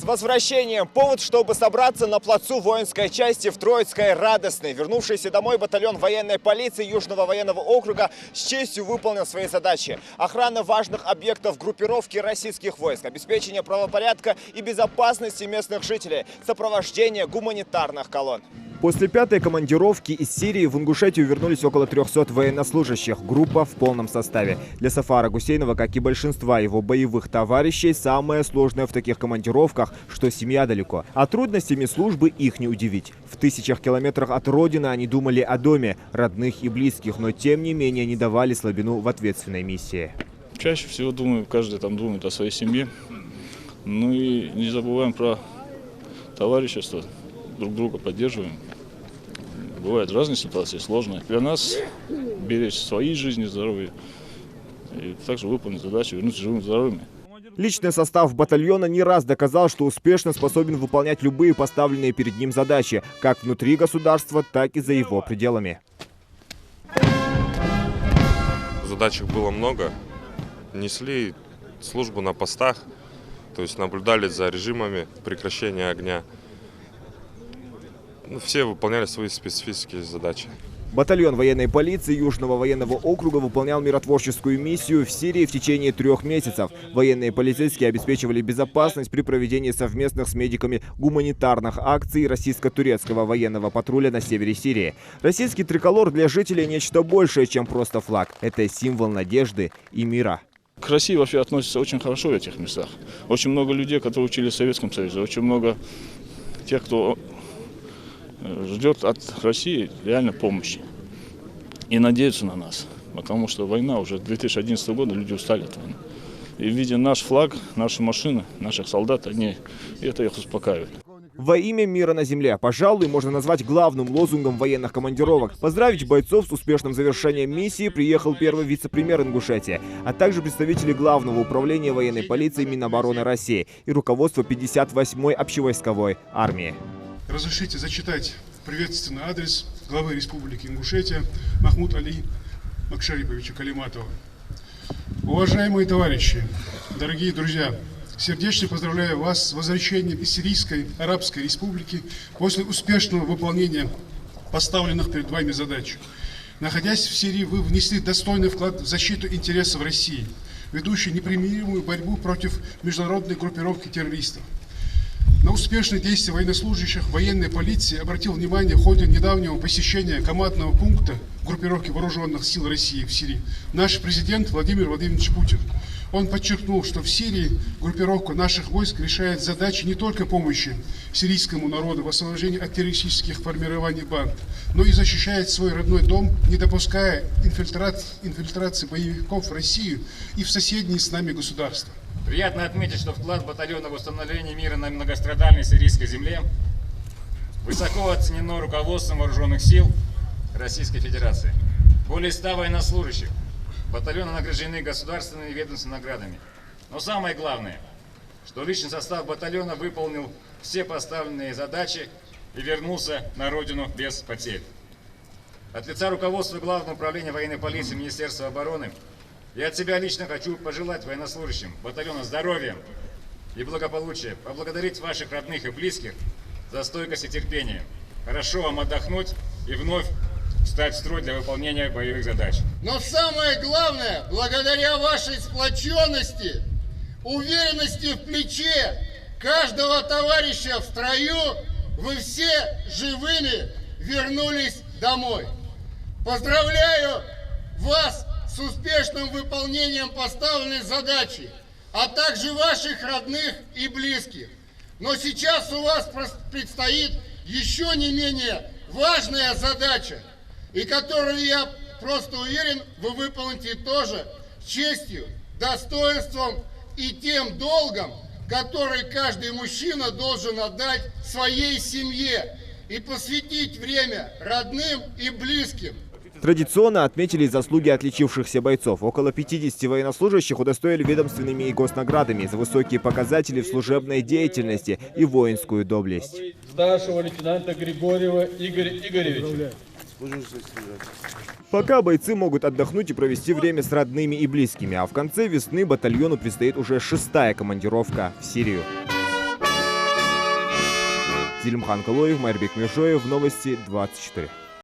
С возвращением! Повод, чтобы собраться на плацу воинской части в Троицкой радостный. Вернувшийся домой батальон военной полиции Южного военного округа с честью выполнил свои задачи. Охрана важных объектов группировки российских войск, обеспечение правопорядка и безопасности местных жителей, сопровождение гуманитарных колонн. После пятой командировки из Сирии в Ингушетию вернулись около 300 военнослужащих. Группа в полном составе. Для Сафара Гусейнова, как и большинства его боевых товарищей, самое сложное в таких командировках, что семья далеко. А трудностями службы их не удивить. В тысячах километрах от родины они думали о доме, родных и близких, но тем не менее не давали слабину в ответственной миссии. Чаще всего каждый там думает о своей семье. Ну и не забываем про товарищество, друг друга поддерживаем. Бывают разные ситуации, сложные. Для нас беречь свои жизни, здоровье и также выполнить задачу, вернуться живыми, здоровыми. Личный состав батальона не раз доказал, что успешно способен выполнять любые поставленные перед ним задачи, как внутри государства, так и за его пределами. Задач было много. Несли службу на постах, то есть наблюдали за режимами прекращения огня. Все выполняли свои специфические задачи. Батальон военной полиции Южного военного округа выполнял миротворческую миссию в Сирии в течение 3 месяцев. Военные и полицейские обеспечивали безопасность при проведении совместных с медиками гуманитарных акций российско-турецкого военного патруля на севере Сирии. Российский триколор для жителей нечто большее, чем просто флаг. Это символ надежды и мира. К России вообще относятся очень хорошо в этих местах. Очень много людей, которые учились в Советском Союзе, очень много тех, кто ждет от России реально помощи и надеются на нас, потому что война уже 2011 года, люди устали от войны. И видя наш флаг, наши машины, наших солдат, это их успокаивает. Во имя мира на земле, пожалуй, можно назвать главным лозунгом военных командировок. Поздравить бойцов с успешным завершением миссии приехал первый вице-премьер Ингушетии, а также представители Главного управления военной полиции Минобороны России и руководства 58-й общевойсковой армии. Разрешите зачитать приветственный адрес главы Республики Ингушетия Махмуд Али Макшариповича Калиматова. Уважаемые товарищи, дорогие друзья, сердечно поздравляю вас с возвращением из Сирийской Арабской Республики после успешного выполнения поставленных перед вами задач. Находясь в Сирии, вы внесли достойный вклад в защиту интересов России, ведущей непримиримую борьбу против международной группировки террористов. На успешные действия военнослужащих военной полиции обратил внимание в ходе недавнего посещения командного пункта группировки вооруженных сил России в Сирии наш президент Владимир Владимирович Путин. Он подчеркнул, что в Сирии группировка наших войск решает задачи не только помощи сирийскому народу в освобождении от террористических формирований банд, но и защищает свой родной дом, не допуская инфильтрации боевиков в Россию и в соседние с нами государства. Приятно отметить, что вклад батальона в установление мира на многострадальной сирийской земле высоко оценено руководством вооруженных сил Российской Федерации. Более 100 военнослужащих батальона награждены государственными и ведомственными наградами. Но самое главное, что личный состав батальона выполнил все поставленные задачи и вернулся на родину без потерь. От лица руководства Главного управления военной полиции Министерства обороны я от себя лично хочу пожелать военнослужащим батальона здоровья и благополучия, поблагодарить ваших родных и близких за стойкость и терпение. Хорошо вам отдохнуть и вновь встать в строй для выполнения боевых задач. Но самое главное, благодаря вашей сплоченности, уверенности в плече каждого товарища в строю, вы все живыми вернулись домой. Поздравляю вас с успешным выполнением поставленной задачи, а также ваших родных и близких. Но сейчас у вас предстоит еще не менее важная задача, и которую, я просто уверен, вы выполните тоже с честью, достоинством и тем долгом, который каждый мужчина должен отдать своей семье и посвятить время родным и близким. Традиционно отметили заслуги отличившихся бойцов. Около 50 военнослужащих удостоили ведомственными и госнаградами за высокие показатели в служебной деятельности и воинскую доблесть. Старшего лейтенанта Григорьева Игоря Игоревича. Пока бойцы могут отдохнуть и провести время с родными и близкими, а в конце весны батальону предстоит уже 6-я командировка в Сирию. Зелимхан Калоев, Майрбек Межоев, Новости 24.